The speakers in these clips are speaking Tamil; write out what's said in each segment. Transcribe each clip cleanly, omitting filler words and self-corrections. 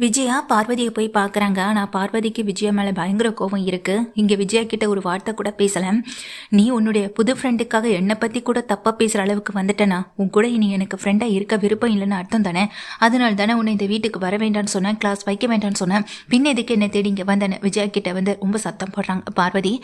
விஜயா பார்வதியை போய் பார்க்குறாங்க. ஆனால் பார்வதிக்கு விஜயா மேலே பயங்கர கோபம் இருக்குது. இங்கே விஜயா கிட்ட ஒரு வார்த்தை கூட பேசலை. நீ உன்னுடைய புது ஃப்ரெண்டுக்காக என்னை பற்றி கூட தப்பாக பேசுகிற அளவுக்கு வந்துட்டேனா? உன் கூட இனி எனக்கு ஃப்ரெண்டாக இருக்க விருப்பம் இல்லைன்னு அர்த்தம் தானே? அதனால தானே உன்னை இந்த வீட்டுக்கு வர வேண்டாம்னு சொன்னேன், கிளாஸ் வைக்க வேண்டாம்னு சொன்னேன். பின்ன எதுக்கு என்னை தேடி இங்கே வந்தேன்னு விஜயா கிட்ட வந்து ரொம்ப சத்தம் போடுறாங்க பார்வதி.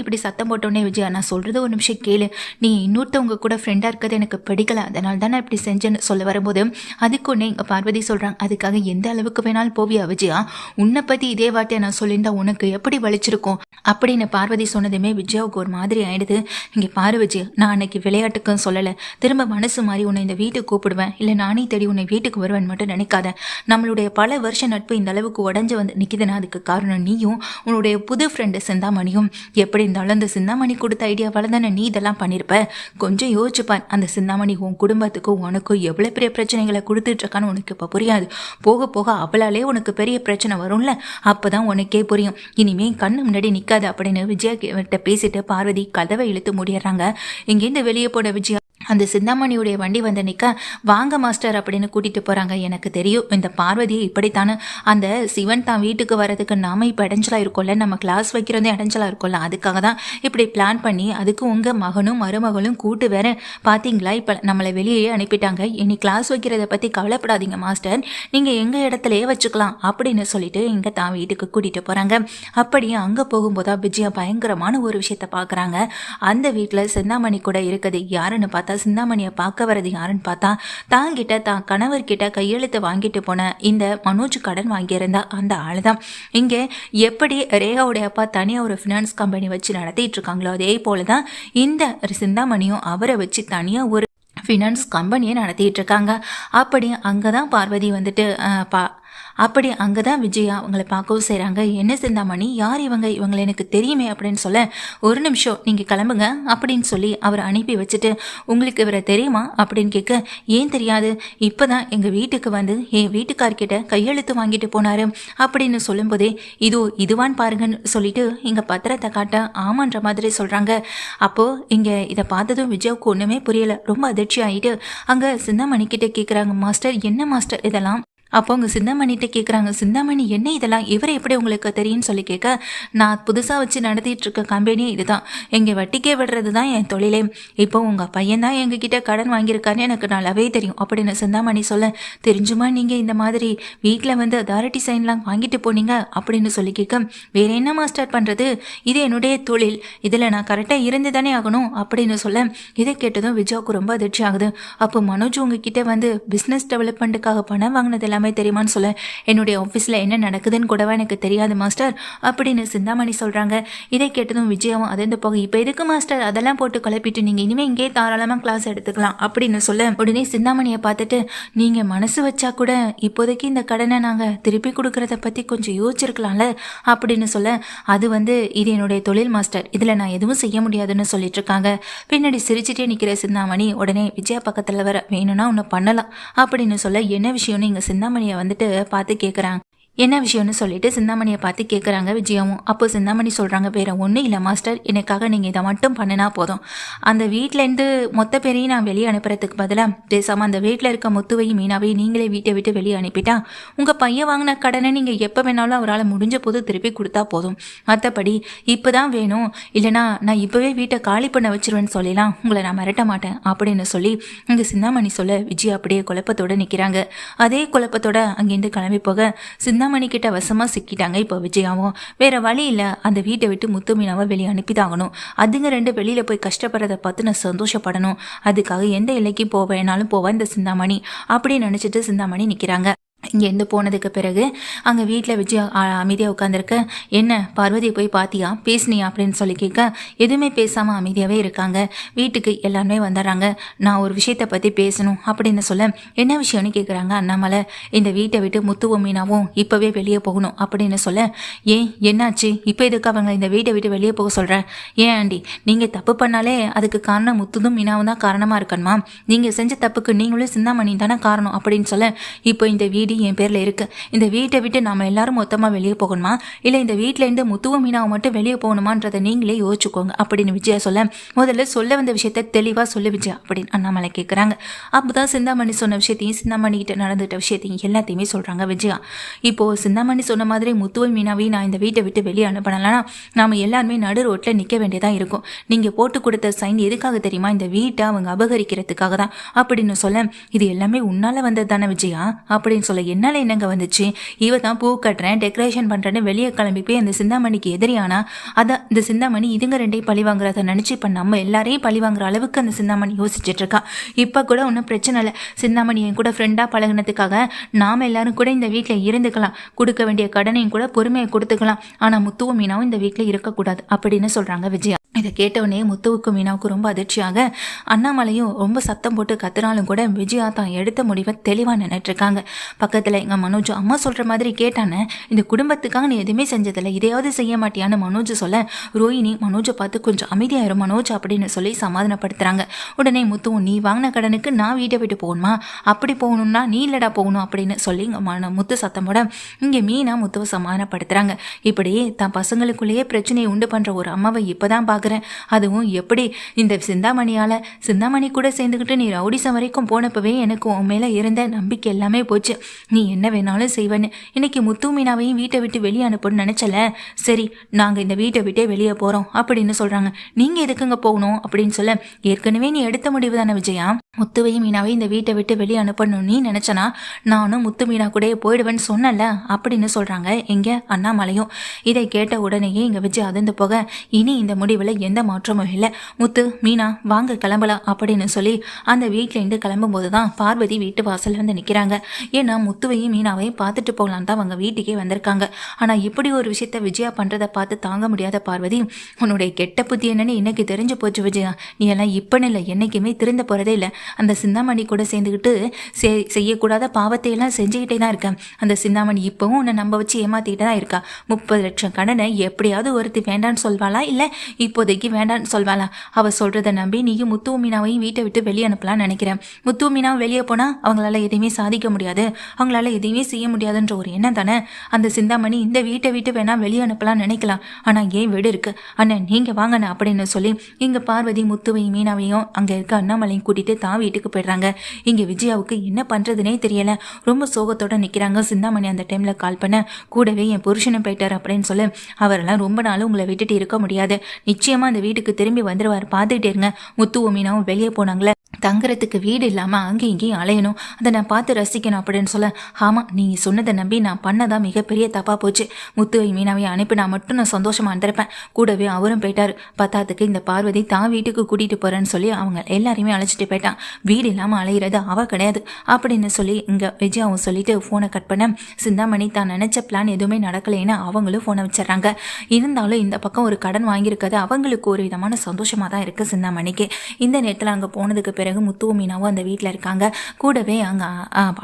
இப்படி சத்தம் போட்டோன்னே விஜயா, நான் சொல்கிறது ஒரு நிமிஷம் கேளு. நீ இன்னொருத்தவங்க கூட ஃப்ரெண்டாக இருக்கிறது எனக்கு பிடிக்கல, அதனால தானே இப்படி செஞ்சேன்னு சொல்ல வரும்போது அதுக்கு ஒன்னே இங்கே பார்வதி சொல்கிறாங்க, அதுக்காக எந்த அளவுக்கு வேணாலும் போவியா விஜயா? உன்னை பத்தி இதே வார்த்தையை நான் சொல்லியிருந்தா உனக்கு எப்படி வலிச்சிருக்கும் அப்படின்னு பார்வதி சொன்னதுமே விஜயாவுக்கு ஒரு மாதிரி ஆயிடுது. இங்கே பாரு விஜயா, நான் அன்னைக்கு விளையாட்டுக்குன்னு சொல்லலை, திரும்ப மனசு மாதிரி உன்னை இந்த வீட்டுக்கு கூப்பிடுவேன், இல்லை நானே தேடி உன்னை வீட்டுக்கு வருவேன் மட்டும் நினைக்காத. நம்மளுடைய பல வருஷ நட்பு இந்த அளவுக்கு உடஞ்சு வந்து நிற்கிதுன்னா அதுக்கு காரணம் நீயும் உன்னுடைய புது ஃப்ரெண்டு சிந்தாமணியும். எப்படி இருந்தாலும் அந்த சிந்தாமணி கொடுத்த ஐடியாவால் தானே நீ இதெல்லாம் பண்ணியிருப்ப. கொஞ்சம் யோசிச்சுப்பார், அந்த சிந்தாமணி உன் குடும்பத்துக்கும் உனக்கும் எவ்வளோ பெரிய பிரச்சனைகளை கொடுத்துட்டு இருக்கான்னு உனக்கு இப்போ புரியாது. போக போக அவளாலே உனக்கு பெரிய பிரச்சனை வரும்ல, அப்பதான் உனக்கே புரியும். இனிமே கண்ணு முன்னாடி நிக்காது அப்படின்னு விஜயா கிட்ட பேசிட்டு பார்வதி கதவை இழுத்து முடியறாங்க. இங்கேருந்து வெளியே போன விஜயா அந்த சிந்தாமணியுடைய வண்டி வந்து நிற்க, வாங்க மாஸ்டர் அப்படின்னு கூட்டிகிட்டு போகிறாங்க. எனக்கு தெரியும் இந்த பார்வதி இப்படித்தானே, அந்த சிவன் தான் வீட்டுக்கு வர்றதுக்கு நாம இப்போ இடைஞ்சலாக இருக்கோம்ல, நம்ம கிளாஸ் வைக்கிறதே இடைஞ்சலாக இருக்கோம்ல, அதுக்காக தான் இப்படி பிளான் பண்ணி அதுக்கு உங்கள் மகனும் மருமகளும் கூட்டு வேற பார்த்தீங்களா, இப்போ நம்மளை வெளியே அனுப்பிட்டாங்க. இனி கிளாஸ் வைக்கிறத பற்றி கவலைப்படாதீங்க மாஸ்டர், நீங்கள் எங்கள் இடத்துலையே வச்சுக்கலாம் அப்படின்னு சொல்லிட்டு இங்கே தான் வீட்டுக்கு கூட்டிகிட்டு போகிறாங்க. அப்படியே அங்கே போகும்போதா விஜயா பயங்கரமான ஒரு விஷயத்த பார்க்குறாங்க. அந்த வீட்டில் சிந்தாமணி கூட இருக்குது. யாருன்னு பார்த்தா சிந்தாமணியை பார்க்க வரது யாருன்னு பார்த்தா தாங்கிட்ட தான் கணவர்கிட்ட கையெழுத்து வாங்கிட்டு போன இந்த மனோஜ் கடன் வாங்கியிருந்தா அந்த ஆள் தான். இங்கே எப்படி ரேகாவுடைய அப்பா தனியாக ஒரு ஃபினான்ஸ் கம்பெனி வச்சு நடத்திட்டு இருக்காங்களோ அதே போல தான் இந்த சிந்தாமணியும் அவரை வச்சு தனியாக ஒரு ஃபினான்ஸ் கம்பெனியை நடத்திட்டு இருக்காங்க. அப்படி அங்கே தான் பார்வதி வந்துட்டு அப்படி அங்கே தான் விஜயா அவங்களை பார்க்கவும் செய்கிறாங்க. என்ன சிந்தாமணி, யார் இவங்களை எனக்கு தெரியுமே அப்படின்னு சொல்ல, ஒரு நிமிஷம் நீங்கள் கிளம்புங்க அப்படின்னு சொல்லி அவர் அனுப்பி வச்சுட்டு, உங்களுக்கு இவரை தெரியுமா அப்படின்னு கேட்க, ஏன் தெரியாது, இப்போ தான் எங்கள் வீட்டுக்கு வந்து என் வீட்டுக்கார்கிட்ட கையெழுத்து வாங்கிட்டு போனார் அப்படின்னு சொல்லும்போதே இதுவான்னு பாருங்கன்னு சொல்லிட்டு இங்கே பத்திரத்தை காட்ட ஆமான்ற மாதிரி சொல்கிறாங்க. அப்போது இங்கே இதை பார்த்ததும் விஜயாவுக்கு ஒன்றுமே புரியலை, ரொம்ப அதிர்ச்சி ஆகிட்டு அங்கே சிந்தாமணி கிட்டே கேட்குறாங்க, மாஸ்டர் என்ன மாஸ்டர் இதெல்லாம்? அப்போ அவங்க சிந்தாமணிகிட்ட கேட்குறாங்க, சிந்தாமணி என்ன இதெல்லாம், இவரை எப்படி உங்களுக்கு தெரியும்னு சொல்லி கேட்க, நான் புதுசாக வச்சு நடத்திட்டு இருக்க கம்பெனி இதுதான், எங்கள் வட்டிக்கே விடுறது தான் என் தொழிலே, இப்போ உங்கள் பையன் தான் எங்ககிட்ட கடன் வாங்கியிருக்காருன்னு எனக்கு நல்லாவே தெரியும் அப்படின்னு சிந்தாமணி சொல்ல, தெரிஞ்சுமா நீங்கள் இந்த மாதிரி வீட்டில் வந்து அதாரிட்டி சைன்லாம் வாங்கிட்டு போனீங்க அப்படின்னு சொல்லி கேட்க, வேற என்ன மாஸ்டர் பண்ணுறது, இது என்னுடைய தொழில், இதில் நான் கரெக்டாக இருந்து தானே ஆகணும் அப்படின்னு சொல்ல, இதை கேட்டதும் விஜயாவுக்கு ரொம்ப அதிர்ச்சி ஆகுது. அப்போ மனோஜ் உங்ககிட்ட வந்து பிஸ்னஸ் டெவலப்மெண்ட்டுக்காக பணம் வாங்கினது தெரியுமான்னு சொல்ல, என்னுடைய ஆஃபீஸில் என்ன நடக்குதுன்னு கூடவா எனக்கு தெரியாது மாஸ்டர் அப்படின்னு சிந்தாமணி சொல்கிறாங்க. இதை கேட்டதும் விஜயாவும் அதிர்ந்து போக, இப்போ எதுக்கு மாஸ்டர் அதெல்லாம் போட்டு குழப்பிட்டு, நீங்கள் இனிமேல் இங்கே தாராளமாக கிளாஸ் எடுத்துக்கலாம் அப்படின்னு சொல்ல, உடனே சிந்தாமணியை பார்த்துட்டு, நீங்கள் மனசு வச்சா கூட இப்போதைக்கு இந்த கடனை நாங்கள் திருப்பி கொடுக்கறத பற்றி கொஞ்சம் யோசிச்சிருக்கலாம்ல அப்படின்னு சொல்ல, அது வந்து இது என்னுடைய தொழில் மாஸ்டர், இதில் நான் எதுவும் செய்ய முடியாதுன்னு சொல்லிட்டு இருக்காங்க. பின்னாடி சிரிச்சுட்டே நிற்கிற சிந்தாமணி உடனே விஜயா பக்கத்தில் வர, வேணும்னா ஒன்று பண்ணலாம் அப்படின்னு சொல்ல, என்ன விஷயம்னு இங்கே சிந்தாமணியை வந்துட்டு பார்த்து கேட்குறாங்க. என்ன விஷயம்னு சொல்லிட்டு சிந்தாமணியை பார்த்து கேட்குறாங்க விஜயாவும். அப்போ சிந்தாமணி சொல்கிறாங்க, வேறு ஒன்றும் இல்லை மாஸ்டர், எனக்காக நீங்கள் இதை மட்டும் பண்ணினா போதும், அந்த வீட்டிலேருந்து மொத்த பேரையும் நான் வெளியே அனுப்புறதுக்கு பதிலாக பேசாமல் அந்த வீட்டில் இருக்க முத்துவையும் மீனாவையும் நீங்களே வீட்டை விட்டு வெளியே அனுப்பிட்டா உங்கள் பையன் வாங்கின கடனை நீங்கள் எப்போ வேணாலும் அவரால் முடிஞ்ச போது திருப்பி கொடுத்தா போதும், மற்றபடி இப்போ தான் வேணும் இல்லைனா நான் இப்போவே வீட்டை காலி பண்ண வச்சிருவேன்னு சொல்லலாம், உங்களை நான் மிரட்ட மாட்டேன் அப்படின்னு சொல்லி இங்கே சிந்தாமணி சொல்ல, விஜய் அப்படியே குழப்பத்தோடு நிற்கிறாங்க. அதே குழப்பத்தோட அங்கேருந்து கிளம்பி போக சிந்தாமணி கிட்ட வசமாக சிக்கிட்டாங்க. இப்போ விஜயாவும் வேற வழி இல்லை, அந்த வீட்டை விட்டு முத்து மீனாவை வெளியே அனுப்பிதாகணும், அதுங்க ரெண்டு வெளியில் போய் கஷ்டப்படுறதை பார்த்து நான் சந்தோஷப்படணும், அதுக்காக எந்த எல்லைக்கும் போவேனாலும் போவேன் இந்த சிந்தாமணி அப்படின்னு நினச்சிட்டு சிந்தாமணி நிற்கிறாங்க. இங்கேருந்து போனதுக்கு பிறகு அங்கே வீட்டில் விஜயா அமைதியாக உட்காந்துருக்க, என்ன பார்வதியை போய் பார்த்தியா பேசினியா அப்படின்னு சொல்லி கேட்க, எதுவுமே பேசாமல் அமைதியாகவே இருக்காங்க. வீட்டுக்கு எல்லாருமே வந்துடுறாங்க. நான் ஒரு விஷயத்தை பற்றி பேசணும் அப்படின்னு சொல்ல, என்ன விஷயம்னு கேட்குறாங்க அண்ணாமலை. இந்த வீட்டை விட்டு முத்துவும் மீனாவும் இப்போவே வெளியே போகணும் அப்படின்னு சொல்ல, ஏன் என்னாச்சு, இப்போ எதுக்கு அவங்க இந்த வீட்டை விட்டு வெளியே போக சொல்கிறேன், ஏன் ஆண்டி நீங்கள் தப்பு பண்ணாலே அதுக்கு காரணம் முத்துதும் மீனாவும் தான் காரணமாக இருக்கணுமா, நீங்கள் செஞ்ச தப்புக்கு நீங்களும் சிந்தாமணி தானே காரணம் அப்படின்னு சொல்ல, இப்போ இந்த வீடு வீடு என் பேர்ல இருக்கு. இந்த வீட்டை விட்டு நாம எல்லாரும் மொத்தமா வெளியே போகணுமா, இல்ல இந்த வீட்டுல இருந்து முத்துவும் மீனாவும் மட்டும் வெளியே போகணுமான்றதை நீங்களே யோசிச்சுக்கோங்க அப்படின்னு விஜயா சொல்ல, முதல்ல சொல்ல வந்த விஷயத்த தெளிவா சொல்லு விஜயா அப்படின்னு அண்ணாமலை கேட்குறாங்க. அப்போதான் சிந்தாமணி சொன்ன விஷயத்தையும் சிந்தாமணி கிட்ட நடந்துட்ட விஷயத்தையும் எல்லாத்தையுமே சொல்றாங்க விஜயா. இப்போ சிந்தாமணி சொன்ன மாதிரி முத்துவும் மீனாவையும் நான் இந்த வீட்டை விட்டு வெளியே அனுப்பினா நாம எல்லாருமே நடு ரோட்ல நிக்க வேண்டியதா இருக்கும். நீங்க போட்டு கொடுத்த சைன் எதுக்காக தெரியுமா, இந்த வீட்டை அவங்க அபகரிக்கிறதுக்காக தான் அப்படின்னு சொல்ல, இது எல்லாமே உன்னால வந்தது தானே விஜயா அப்படின்னு சொல்ல, என்னால என்னங்க வந்துச்சு, இவ தான் பூ கட்டுறேன் டெக்கரேஷன் பண்றேன்னு வெளியே கிளம்பி போய் அந்த சிந்தாமணிக்கு எதிரியானா, அதான் இந்த சிந்தாமணி இதுங்க ரெண்டையும் பழி வாங்குறத நினைச்சு இப்ப நம்ம எல்லாரையும் பழி வாங்குற அளவுக்கு அந்த சிந்தாமணி யோசிச்சுட்டு இருக்கா. இப்ப கூட ஒன்றும் பிரச்சனை இல்லை, சிந்தாமணி என் கூட ஃப்ரெண்டா பழகினதுக்காக நாம எல்லாரும் கூட இந்த வீட்டில் இருந்துக்கலாம், கொடுக்க வேண்டிய கடனையும் கூட பொறுமையை கொடுத்துக்கலாம், ஆனா முத்துவும் மீனாவும் இந்த வீட்டில் இருக்கக்கூடாது அப்படின்னு சொல்றாங்க விஜயா. இதை கேட்டவுடனே முத்துவுக்கும் மீனாவுக்கும் ரொம்ப அதிர்ச்சியாக, அண்ணாமலையும் ரொம்ப சத்தம் போட்டு கத்துனாலும் கூட விஜயா தான் எடுத்த முடிவை தெளிவாக நினைட்டு இருக்காங்க. பக்கத்தில் எங்கள் மனோஜ் அம்மா சொல்கிற மாதிரி கேட்டானே, இந்த குடும்பத்துக்காக நீ எதுவுமே செஞ்சதில்லை, இதையாவது செய்ய மாட்டியான்னு மனோஜ் சொல்ல, ரோஹிணி மனோஜை பார்த்து கொஞ்சம் அமைதியாயிரும் மனோஜ் அப்படின்னு சொல்லி சமாதானப்படுத்துகிறாங்க. உடனே முத்துவும், நீ வாங்கின கடனுக்கு நான் வீட்டை விட்டு போகணுமா, அப்படி போகணும்னா நீ இல்லடா போகணும் அப்படின்னு சொல்லி முத்து சத்தம் போட, இங்கே மீனா முத்துவை சமாதானப்படுத்துகிறாங்க. இப்படி தான் பசங்களுக்குள்ளேயே பிரச்சனையை உண்டு பண்ணுற ஒரு அம்மாவை இப்போதான் பார்க்குறேன், அதுவும் எப்படி இந்த சிந்தாமணி கூட சேர்ந்துக்கிட்டு நீ ரவுடிசம் வரைக்கும் போனப்பவே எனக்கு உன் மேல இருந்த நம்பிக்கை எல்லாமே போச்சு, நீ என்ன வேணாலும் செய்வேன்னு. இன்னைக்கு முத்து மீனாவையும் வீட்டை விட்டு வெளியே அனுப்பணும்னு நினைச்சல, சரி நாங்க இந்த வீட்டை விட்டே வெளியே போறோம் அப்படின்னு சொல்றாங்க. நீங்க எதுக்குங்க போகணும் அப்படின்னு சொல்ல, ஏற்கனவே நீ எடுத்த முடிவு தானே விஜயா, முத்துவையும் மீனாவையும் இந்த வீட்டை விட்டு வெளியே அனுப்பணும் நீ நினைச்சனா நானும் முத்து மீனா கூட போயிடுவேன்னு சொன்னல அப்படின்னு சொல்றாங்க எங்க அண்ணாமலையும். இதை கேட்ட உடனேயே இங்க விஜய் அதிர்ந்து போக, இனி இந்த முடிவுல எந்த மாற்றமும் இல்லை, முத்து மீனா வாங்க கிளம்பலாம் அப்படின்னு சொல்லி அந்த வீட்டிலேருந்து கிளம்பும் போதுதான் பார்வதி வீட்டு வாசல் வந்து நிற்கிறாங்க. ஏன்னா முத்துவையும் மீனாவையும் பார்த்துட்டு போகலாம் தான் அவங்க வீட்டுக்கே வந்திருக்காங்க. ஆனா இப்படி ஒரு விஷயத்த விஜயா பண்றதை பார்த்து தாங்க முடியாத பார்வதி, உன்னுடைய கெட்ட புத்தி என்னன்னு இன்னைக்கு தெரிஞ்சு போச்சு விஜயா, நீ எல்லாம் இப்பன்னு இல்லை என்னைக்குமே திருந்த போறதே இல்லை, அந்த சிந்தாமணி கூட சேர்ந்துக்கிட்டு செய்யக்கூடாத பாவத்தை எல்லாம் செஞ்சுக்கிட்டே தான் இருக்கேன், அந்த சிந்தாமணி இப்பவும் உன்னை நம்ப வச்சு ஏமாத்திக்கிட்டே தான் இருக்கா, 30 லட்சம் கடனை எப்படியாவது ஒருத்தி வேண்டான்னு சொல்வாளா இல்லை இப்போதைக்கு வேண்டான்னு சொல்வாளா, அவ சொல்றதை நம்பி நீயும் முத்து மீனாவையும் வீட்டை விட்டு வெளியே அனுப்பலாம்னு நினைக்கிறேன். முத்து மீனாவும் வெளியே போனா அவங்களால எதையுமே சாதிக்க முடியாது, அவங்களால எதையுமே செய்ய முடியாதுன்ற ஒரு எண்ணம் தானே, அந்த சிந்தாமணி இந்த வீட்டை விட்டு வேணா வெளியே அனுப்பலாம்னு நினைக்கலாம், ஆனா ஏன் வீடு இருக்கு அண்ணன் நீங்க வாங்கண்ணா அப்படின்னு சொல்லி இங்க பார்வதி முத்துவையும் மீனாவையும் அங்க இருக்க அண்ணாமலையும் கூட்டிட்டு தான் வீட்டுக்கு போயிடுறாங்க. இங்க விஜயாவுக்கு என்ன பண்றதுனே தெரியல, ரொம்ப சோகத்தோட நிக்கிறாங்க. சிந்தாமணி அந்த டைம்ல கால் பண்ண, கூடவே என் புருஷனும் போயிட்டார் அப்படின்னு சொல்லி, அவரெல்லாம் ரொம்ப நாளும் உங்களை விட்டுட்டு இருக்க முடியாது, நிச்சயமா அந்த வீட்டுக்கு திரும்பி வந்துடுவார், பார்த்துக்கிட்டே இருங்க, முத்துவும் மீனாவும் வெளியே போனாங்களே தங்குறதுக்கு வீடு இல்லாம அங்கேயும் இங்கேயும் அலையணும், அதை நான் பார்த்து ரசிக்கணும் அப்படின்னு சொல்ல, ஆமா நீங்க சொன்னதை நம்பி நான் பண்ணதான் மிகப்பெரிய தப்பா போச்சு, முத்துவை மீனாவை அனுப்பினா மட்டும் நான் சந்தோஷமா இருந்திருப்பேன், கூடவே அவரும் போயிட்டாரு, பத்தாத்துக்கு இந்த பார்வதி தான் வீட்டுக்கு கூட்டிட்டு போறேன்னு சொல்லி அவங்க எல்லாரையுமே அழைச்சிட்டு போயிட்டான், வீடு இல்லாம அலையிறது அவ கிடையாது அப்படின்னு சொல்லி இங்க விஜயாவும் சொல்லிட்டு போனை கட் பண்ண, சிந்தாமணி தான் நினைச்ச பிளான் எதுவுமே நடக்கலைன்னு அவங்களும் போனை வச்சிடறாங்க. இருந்தாலும் இந்த பக்கம் ஒரு கடன் வாங்கியிருக்கிறது அவங்களுக்கு ஒரு விதமான சந்தோஷமா தான் இருக்கு சிந்தாமணிக்கு. இந்த நேரத்தில் அங்க போனதுக்கு பிறகு முத்துவும் மீனாவும் அந்த வீட்டில் இருக்காங்க, கூடவே அங்கே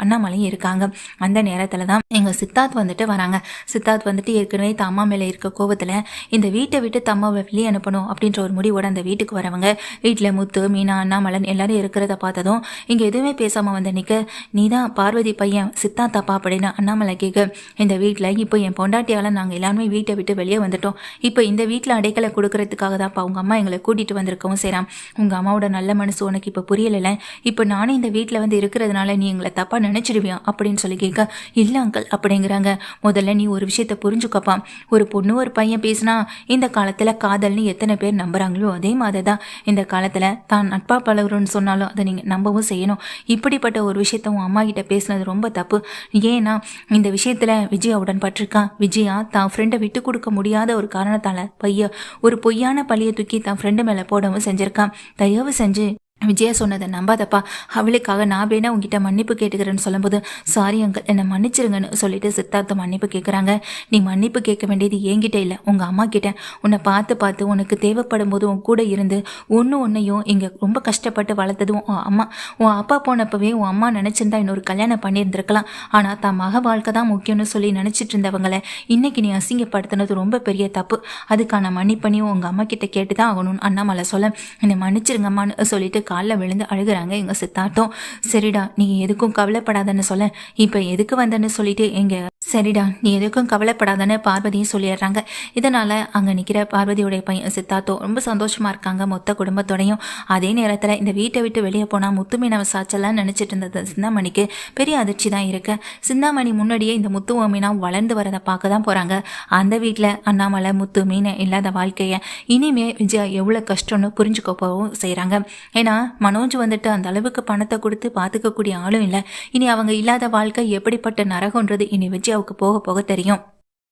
அண்ணாமலையும் இருக்காங்க. அந்த நேரத்தில் தான் எங்கள் சித்தார்த் வந்துட்டு வராங்க. சித்தார்த் வந்துட்டு ஏற்கனவே தம்மா மேலே இருக்க கோபத்தில் இந்த வீட்டை விட்டு தம்மாவை வெளியே அனுப்பணும் அப்படின்ற ஒரு முடிவோட அந்த வீட்டுக்கு வரவங்க, வீட்டில் முத்து மீனா அண்ணாமலன் எல்லாரும் இருக்கிறத பார்த்ததும் இங்கே எதுவுமே பேசாமல் வந்து நிற்க, நீ தான் பார்வதி பையன் சித்தார்த்தாப்பா அப்படின்னு அண்ணாமலை கேட்க, இந்த வீட்டில் இப்போ என் பொண்டாட்டியால் நாங்கள் எல்லாருமே வீட்டை விட்டு வெளியே வந்துட்டோம், இப்போ இந்த வீட்டில் அடைக்கலை கொடுக்கறதுக்காக தான்ப்பா உங்கள் அம்மா எங்களை கூட்டிகிட்டு வந்திருக்கவும் செய்கிறான், உங்கள் அம்மாவோட நல்ல மனசு உனக்கு இப்போ புரியலை, இப்போ நானே இந்த வீட்டில் வந்து இருக்கிறதுனால நீ எங்களை தப்பாக நினச்சிடுவியா அப்படின்னு சொல்லி கேட்க, இல்லை அங்கிள் அப்படிங்கிறாங்க. முதல்ல நீ ஒரு விஷயத்த புரிஞ்சுக்கப்பா, ஒரு பொண்ணு ஒரு பையன் பேசினா இந்த காலத்தில் காதல்னு எத்தனை பேர் நம்புறாங்களோ அதே மாதிரி தான் இந்த காலத்தில் தான் நட்பா பழகுறோன்னு சொன்னாலும் அதை நீங்கள் நம்பவும் செய்யணும். இப்படிப்பட்ட ஒரு விஷயத்த உன் அம்மா கிட்ட பேசினது ரொம்ப தப்பு. ஏன்னா இந்த விஷயத்தில் விஜயா உடன்பட்டிருக்கான். விஜயா தான் ஃப்ரெண்டை விட்டு கொடுக்க முடியாத ஒரு காரணத்தால் ஒரு பொய்யான பழியை தூக்கி தான் ஃப்ரெண்டு மேலே போடவும் செஞ்சிருக்கான். தயவு செஞ்சு விஜயா சொன்னதை நம்பாதப்பா, அவளுக்காக நான் வேணா உங்ககிட்ட மன்னிப்பு கேட்டுக்கிறேன்னு சொல்லும்போது, சாரி அங்கிள் என்னை மன்னிச்சிருங்கன்னு சொல்லிட்டு சித்தார்த்த மன்னிப்பு கேட்குறாங்க. நீ மன்னிப்பு கேட்க வேண்டியது என்கிட்ட இல்லை, உங்கள் அம்மா கிட்ட. உன்னை பார்த்து உனக்கு தேவைப்படும் போது உன் கூட இருந்து ஒன்றையும் இங்கே ரொம்ப கஷ்டப்பட்டு வளர்த்ததும் உன் அம்மா. உன் அப்பா போனப்பவே உன் அம்மா நினச்சிருந்தா இன்னொரு கல்யாணம் பண்ணியிருந்திருக்கலாம், ஆனால் தான் மக வாழ்க்கை தான் முக்கியம்னு சொல்லி நினச்சிட்டு இருந்தவங்களை இன்னைக்கு நீ அசிங்கப்படுத்தினது ரொம்ப பெரிய தப்பு. அதுக்கான மன்னிப்பணியும் உங்கள் அம்மா கிட்ட கேட்டு தான் ஆகணும்னு அண்ணாமலை சொல்ல, என்னை மன்னிச்சிருங்கம்மான்னு சொல்லிட்டு காலில் விழுந்து அழுகுறாங்க எங்க சித்தார்த்தம். சரிடா நீ எதுக்கும் கவலைப்படாதன்னு சொல்ல, இப்ப எதுக்கு வந்தன்னு சொல்லிட்டு எங்க சரிடா நீ எதுக்கும் கவலைப்படாதன்னு பார்வதியும் சொல்லிடுறாங்க. இதனால அங்க நிக்கிற பார்வதியோடைய பையன் சித்தார்த்தோ ரொம்ப சந்தோஷமா இருக்காங்க மொத்த குடும்பத்தோடையும். அதே நேரத்துல இந்த வீட்டை விட்டு வெளியே போனா முத்துமீனவ சாச்செல்லாம் நினைச்சிட்டு இருந்தது சிந்தாமணிக்கு பெரிய அதிர்ச்சி தான் இருக்கு. சிந்தாமணி முன்னாடியே இந்த முத்து மீனா வளர்ந்து வரதை பார்க்க தான் போறாங்க. அந்த வீட்டுல அண்ணாமலை முத்து மீனை இல்லாத வாழ்க்கைய இனிமே விஜயா எவ்வளவு கஷ்டம்னு புரிஞ்சுக்க போகவும் செய்யறாங்க. ஏன்னா மனோஜ் வந்துட்டு அந்த அளவுக்கு பணத்தை கொடுத்து பாத்துக்க கூடிய ஆளும் இல்லை. இனி அவங்க இல்லாத வாழ்க்கை எப்படிப்பட்ட நரகம்ன்றது இனி விஜயாவுக்கு போக போக தெரியும்.